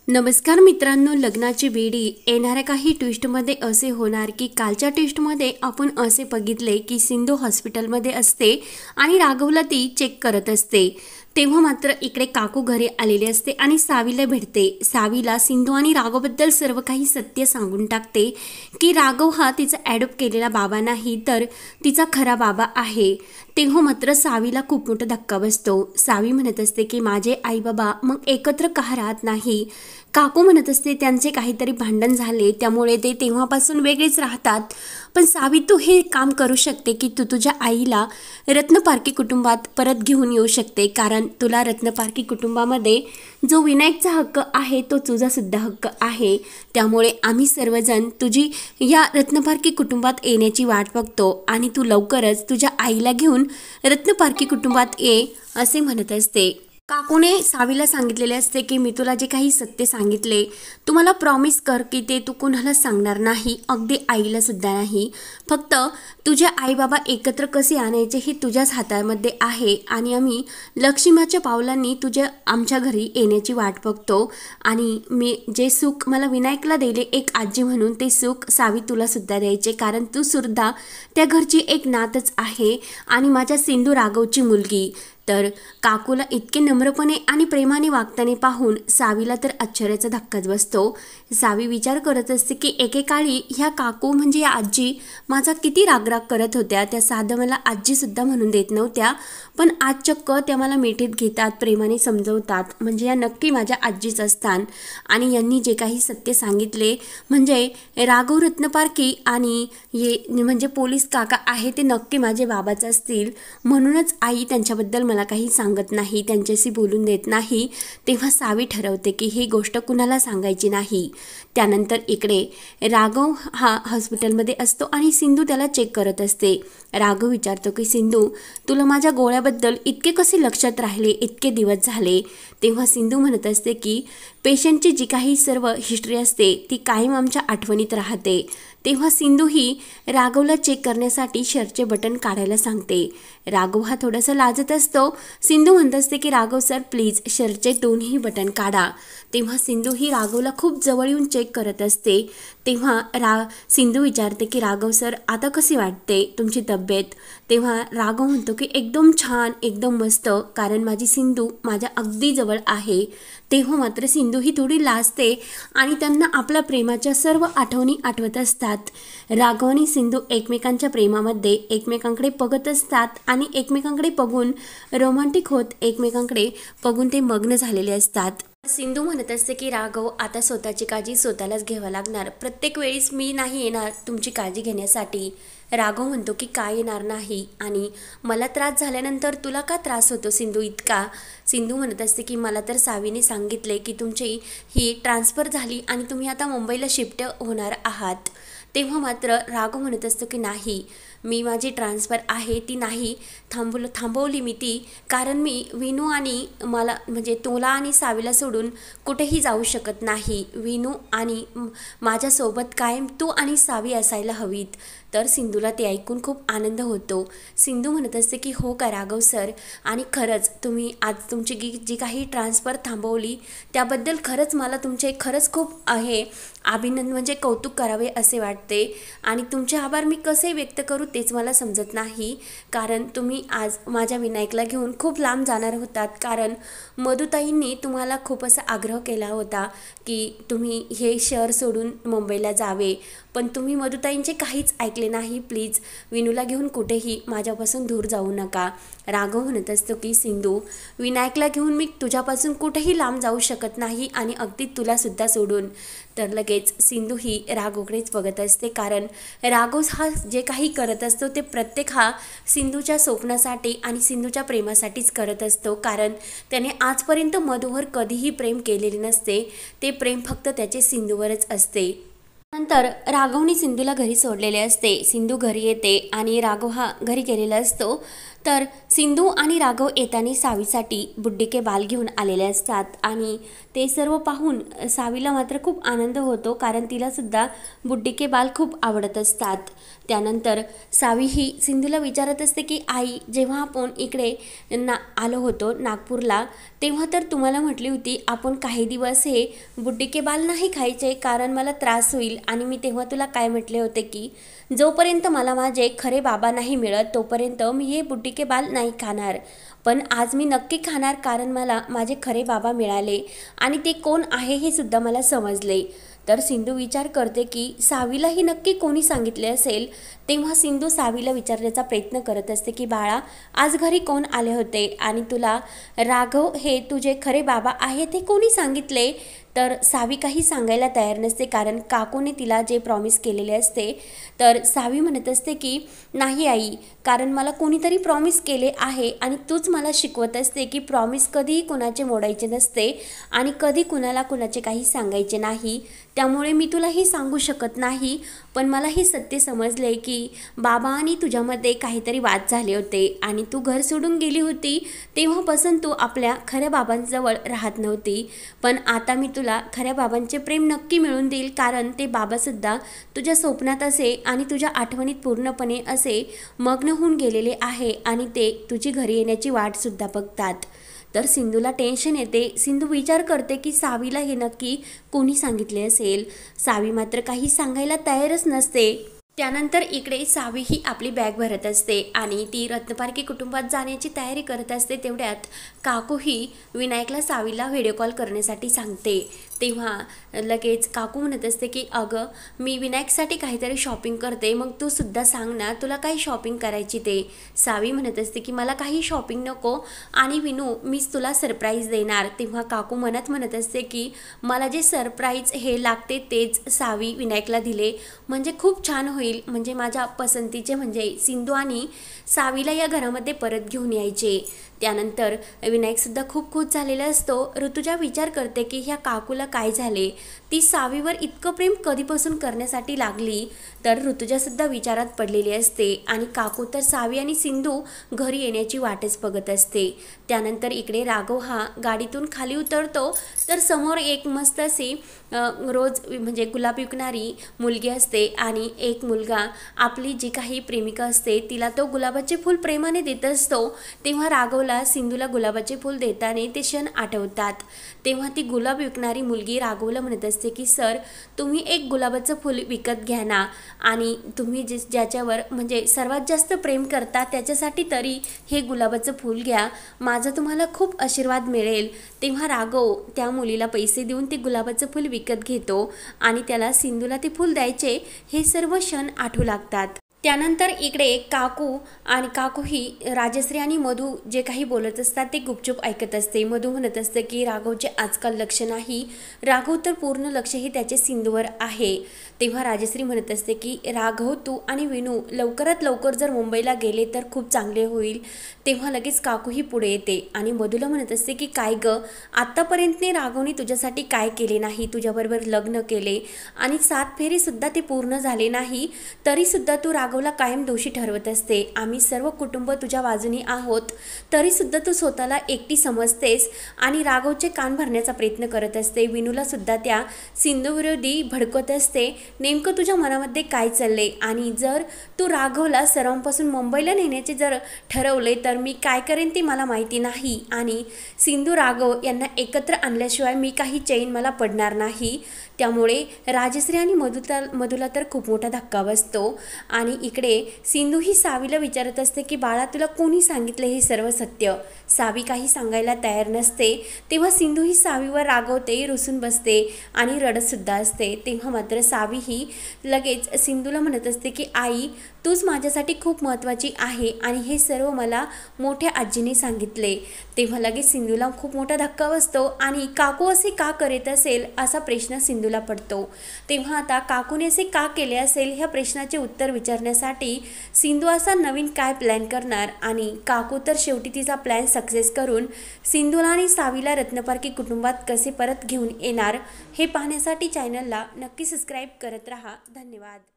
नमस्कार मित्रांनो, लग्नाची बेडी येणाऱ्या काही ट्विस्टमध्ये असे होणार की कालच्या ट्विस्टमध्ये आपण असे बघितले की सिंधू हॉस्पिटलमध्ये असते आणि राघवला ती चेक करत असते। तेव्हा मात्र इकडे काकू घरी आलेली असते आणि सावीला भेटते। सावीला सिंधू आणि राघवबद्दल सर्व काही सत्य सांगून टाकते की राघव हा तिचा ॲडॉप्ट केलेला बाबा नाही तर तिचा खरा बाबा आहे। तेव्हा मात्र सावीला खूप मोठा धक्का बसतो। सावी म्हणत असते की माझे आई बाबा मग एकत्र का राहत नाही। काकू म्हणत असते त्यांचे काहीतरी भांडण झाले त्यामुळे ते तेव्हापासून वेगळेच राहतात। पण सावी तू हे काम करू शकते की तू तुझ्या आईला रत्नपारखी कुटुंबात परत घेऊन येऊ शकते, कारण तुला रत्नपारखी कुटुंबामध्ये जो विनायकचा हक्क आहे तो तुझा सुद्धा हक्क आहे। त्यामुळे आम्ही सर्वजण तुझी या रत्नपारखी कुटुंबात येण्याची वाट बघतो आणि तू लवकरच तुझ्या आईला घेऊन रत्नपारखी कुटुंबात ये असे म्हणत असते। काकूने सावीला सांगितलेले असते की मी तुला जे काही सत्य सांगितले तू मला प्रॉमिस कर की ते तू कुणाला सांगणार नाही, अगदी आईला सुद्धा नाही। फक्त तुझे आई बाबा एकत्र कसे आणायचे हे तुझ्याच हातामध्ये आहे आणि आम्ही लक्ष्मीच्या पावलांनी तुझ्या आमच्या घरी येण्याची वाट बघतो आणि मी जे सुख मला विनायकला दिले एक आजी म्हणून ते सुख सावी तुला सुद्धा द्यायचे, कारण तू सुद्धा त्या घरची एक नातच आहे आणि माझ्या सिंधू राघवची मुलगी। तर काकूला इतके नम्रपणे आणि प्रेमाने वागताना पाहून सावीला तर आश्चर्याचा धक्काच बसतो। सावी विचार करत असते की एकेकाळी ह्या काकू म्हणजे या आजी माझा किती रागराग करत होत्या, त्या साधं मला आजीसुद्धा म्हणून देत नव्हत्या, पण आज चक्क त्या मला मिठीत घेतात, प्रेमाने समजवतात, म्हणजे या नक्की माझ्या आजीच असतात। आणि यांनी जे काही सत्य सांगितले म्हणजे राघव रत्नपारखी आणि हे म्हणजे पोलीस काका आहे ते नक्की माझे बाबाच असतील, म्हणूनच आई त्यांच्याबद्दल मला काही सांगत नाही, त्यांच्याशी बोलून देत नाही। तेव्हा सावी ठरवते की ही गोष्ट कुणाला सांगायची नाही। त्यानंतर इकडे राघव हा हॉस्पिटलमध्ये असतो आणि सिंधू त्याला चेक करत असते। राघव विचारतो की सिंधू तुला माझ्या गोळ्याबद्दल इतके कसे लक्षात राहिले, इतके दिवस झाले। तेव्हा सिंधू म्हणत असते की पेशंटची जी काही सर्व हिस्ट्री असते ती कायम आमच्या आठवणीत राहते। तेव्हा सिंधू ही राघवला चेक करण्यासाठी शर्टचे बटन काढायला सांगते। राघव हा थोडासा लाजत असतो। सिंधू म्हणत असते की राघव सर प्लीज शर्टचे दोन्ही बटन काढा। तेव्हा सिंधू ही राघवला खूप जवळ येऊन चेक करत असते। तेव्हा सिंधू विचारते की राघव सर आता कशी वाटते तुमची तब्येत। तेव्हा राघव म्हणतो की एकदम छान, एकदम मस्त, कारण माझी सिंधू माझ्या अगदी जवळ आहे। तेव्हा मात्र सिंधू ही थोडी लाजते आणि त्यांना आपल्या प्रेमाच्या सर्व आठवणी आठवत असतात। राघव आणि सिंधू एकमेकांच्या प्रेमामध्ये एकमेकांकडे बघत असतात आणि एकमेकांकडे बघून रोमॅन्टिक होत एकमेकांकडे बघून ते मग्न झालेले असतात। सिंधू म्हणत असते की राघव आता स्वतःची काळजी स्वतःलाच घ्यावी लागणार, प्रत्येक वेळेस मी नाही येणार तुमची काळजी घेण्यासाठी। राघव म्हणतो की काय येणार नाही आणि मला त्रास झाल्यानंतर तुला का त्रास होतो सिंधू इतका। सिंधू म्हणत असते की मला तर सावीने सांगितले की तुमची ही ट्रान्सफर झाली आणि तुम्ही आता मुंबईला शिफ्ट होणार आहात। तेव्हा मात्र राघव म्हणत असतो की नाही, मी माझी ट्रान्सफर आहे ती नाही थांबवली मी ती, कारण मी विनू आणि मला म्हणजे तुला आणि सावीला सोडून कुठेही जाऊ शकत नाही। विनू आणि माझ्यासोबत कायम तू आणि सावी असायला हवीत। तर सिंधूला ते ऐकून खूप आनंद होतो। सिंधू म्हणत असते की हो का राघव सर, आणि खरंच तुम्ही आज तुमची जी काही ट्रान्सफर थांबवली त्याबद्दल खरंच मला तुमचे खरंच खूप आहे अभिनंदन, म्हणजे कौतुक करावे असे वाटते आणि तुमचे आभार मी कसे व्यक्त करू तेच मला समजत नाही, कारण तुम्ही आज माझ्या विनायकला घेऊन खूप लांब जाणार होतात, कारण मधुताईंनी तुम्हाला खूप असा आग्रह केला होता की तुम्ही हे शहर सोडून मुंबईला जावे, पण तुम्ही मधुताईंचे काहीच ऐकले नाही। प्लीज विनूला घेऊन कुठेही माझ्यापासून दूर जाऊ नका। राघव म्हणत असतो की सिंधू विनायकला घेऊन मी तुझ्यापासून कुठेही लांब जाऊ शकत नाही आणि अगदी तुलासुद्धा सोडून। तर लगेच सिंधू ही राघवकडेच बघत असते, कारण राघव हा जे काही करत असतो ते प्रत्येक हा सिंधूच्या स्वप्नासाठी आणि सिंधूच्या प्रेमासाठीच करत असतो, कारण त्याने आजपर्यंत मधूवर कधीही प्रेम केलेले नसते, ते प्रेम फक्त त्याचे सिंधूवरच असते। नंतर राघवने सिंधूला घरी सोडलेले असते। सिंधू घरी येते आणि राघव हा घरी गेलेला असतो। तर सिंधू आणि राघव येताना सावीसाठी बुड्डी के बाल घेऊन आलेले असतात आणि ते सर्व पाहून सावीला मात्र खूप आनंद होतो, कारण तिला सुद्धा बुड्डी के बाल खूप आवडत असतात. त्यानंतर सावी ही सिंधूला विचारत असते की आई, जेव्हा आपण इकडे आलो होतो नागपूरला, तेव्हा तर तुम्हाला म्हटली होती आपण काही दिवस हे बुड्डी के बाल नाही खायचे कारण मला त्रास होईल. आणि मी तेव्हा तुला काय म्हटले होते की जोपर्यंत मला माझे खरे बाबा नाही मिळत तोपर्यंत मी हे बुड्डी के बाल नाही खाणार. पण आज मी नक्की खाणार, कारण मला माझे खरे बाबा मिळाले आणि ते कोण आहे हे सुद्धा मला समजले. तर सिंधू विचार करते की सावीलाही नक्की कोणी सांगितले असेल. तेव्हा सिंधू सावीला विचारण्याचा प्रयत्न करत असते की बाळा, आज घरी कोण आले होते आणि तुला राघव हे तुझे खरे बाबा आहेत हे कोणी सांगितले. तर सावी काही सांगायला तयार नसते, कारण काकूने तिला जे प्रॉमिस केलेले असते. तर सावी म्हणत असते की नाही आई, कारण मला कोणीतरी प्रॉमिस केले आहे आणि तूच मला शिकवत असते की प्रॉमिस कधीही कुणाचे मोडायचे नसते आणि कधी कुणाला कुणाचे काही सांगायचे नाही. त्यामुळे मी तुला हे सांगू शकत नाही. पण मला हे सत्य समजले की बाबा आणि तुझ्यामध्ये काहीतरी वाद झाले होते आणि तू घर सोडून गेली होती तेव्हापासून तू आपल्या खऱ्या बाबांजवळ राहत नव्हती. पण आता मी तुला खऱ्या बाबांचे प्रेम नक्की मिळवून देईल, कारण ते बाबासुद्धा तुझ्या स्वप्नात असे आणि तुझ्या आठवणीत पूर्णपणे असे मग्न होऊन गेलेले आहे आणि ते तुझी घरी येण्याची वाटसुद्धा बघतात. तर सिंधूला टेन्शन येते. सिंधू विचार करते की सावीला हे नक्की कोणी सांगितले असेल. सावी मात्र काही सांगायला तयारच नसते. त्यानंतर इकडे सावी ही आपली बॅग भरत असते आणि ती रत्नपारखी कुटुंबात जाण्याची तयारी करत असते. तेवढ्यात काकू ही विनायकला सावीला व्हिडिओ कॉल करण्यासाठी सांगते. तेव्हा लगेच काकू म्हणत असते की अगं, मी विनायकसाठी काहीतरी शॉपिंग करते, मग तू सुद्धा सांग ना तुला काही शॉपिंग करायची ते. सावी म्हणत असते की मला काही शॉपिंग नको आणि विनू, मीच तुला सरप्राईज देणार. तेव्हा काकू म्हणत असते की मला जे सरप्राईज हे लागते तेच सावी विनायकला दिले म्हणजे खूप छान होईल. म्हणजे माझ्या पसंतीचे म्हणजे सिंधू आणि सावीला या घरामध्ये परत घेऊन यायचे. त्यानंतर विनायकसुद्धा खूप खुश झालेला असतो. ऋतुजा विचार करते की ह्या काकूला काय झाले, ती सावीवर इतकं प्रेम कधीपासून करण्यासाठी लागली. तर ऋतुजासुद्धा विचारात पडलेली असते आणि काकू तर सावी आणि सिंधू घरी येण्याची वाटच बघत असते. त्यानंतर इकडे राघव हा गाडीतून खाली उतरतो. तर समोर एक मस्त अशी रोज म्हणजे गुलाब विकणारी मुलगी असते आणि एक मुलगा आपली जी काही प्रेमिका असते तिला तो गुलाबाचे फूल प्रेमाने देत असतो. तेव्हा राघवला सिंधूला गुलाबाचे फूल देताना ते क्षण आठवतात. तेव्हा ती गुलाब विकणारी मुलगी राघवला म्हणत असते की सर, तुम्ही एक गुलाबाचं फूल विकत घ्या ना, आणि तुम्ही ज्याच्यावर म्हणजे सर्वात जास्त प्रेम करता त्याच्यासाठी तरी हे गुलाबाचं फूल घ्या, माझा तुम्हाला खूप आशीर्वाद मिळेल. तेव्हा राघव त्या मुलीला पैसे देऊन ते गुलाबाचं फूल विकत घेतो आणि त्याला सिंधूला ते फूल द्यायचे हे सर्व क्षण आठवू लागतात. त्यानंतर इकडे काकू ही राजश्री आणि मधू जे काही बोलत असतात ते गुपचूप ऐकत असते. मधू म्हणत असते की राघवचे आजकाल लक्ष नाही, राघव तर पूर्ण लक्ष हे त्याचे सिंधूवर आहे. तेव्हा राजश्री म्हणत असते की राघव, तू आणि विनू लवकरात लवकर जर मुंबईला गेले तर खूप चांगले होईल. तेव्हा लगेच काकू ही पुढे येते आणि मधूला म्हणत असते की काय ग, आत्तापर्यंतने राघवने तुझ्यासाठी काय केले नाही, तुझ्याबरोबर लग्न केले आणि 7 फेरीसुद्धा ते पूर्ण झाले नाही, तरीसुद्धा तू राघवला कायम दोषी ठरवत असते. आम्ही सर्व कुटुंब तुझ्या बाजूने आहोत, तरीसुद्धा तू स्वतःला एकटी समजतेस आणि राघवचे कान भरण्याचा प्रयत्न करत असते. विनूला सुद्धा त्या सिंधूविरोधी भडकवत असते. नेमकं तुझ्या मनामध्ये काय चालले, आणि जर तू राघवला सर्वांपासून मुंबईला नेण्याचे जर ठरवले तर मी काय करेन ते मला माहिती नाही, आणि सिंधू राघव यांना एकत्र आणल्याशिवाय मी काही चैन मला पडणार नाही. त्यामुळे राजश्री आणि मधूला तर खूप मोठा धक्का बसतो. आणि इकडे सिंधू ही सावीला विचारत असते की बाळा, तुला कोणी सांगितले हे सर्व सत्य. सावी काही सांगायला तयार नसते. तेव्हा सिंधू ही सावीवर रागवते, रुसून बसते आणि रडतसुद्धा असते. तेव्हा मात्र सावी ही लगेच सिंधूला म्हणत असते की आई, तूच माझ्यासाठी खूप महत्त्वाची आहे आणि हे सर्व मला मोठ्या आजीने सांगितले. तेव्हा लगेच सिंधूला खूप मोठा धक्का बसतो आणि काकू असे का करीत असेल असा प्रश्न सिंधूला पडतो. तेव्हा आता काकूने असे का केले असेल ह्या प्रश्नाचे उत्तर विचारण्यासाठी सिंधू असा नवीन काय प्लॅन करणार, आणि काकू तर शेवटी तिचा प्लॅन सक्सेस करून सिंधूला आणि सावीला रत्नपारखी कुटुंबात कसे परत घेऊन येणार हे पाहण्यासाठी चॅनलला नक्की सबस्क्राईब करत राहा. धन्यवाद.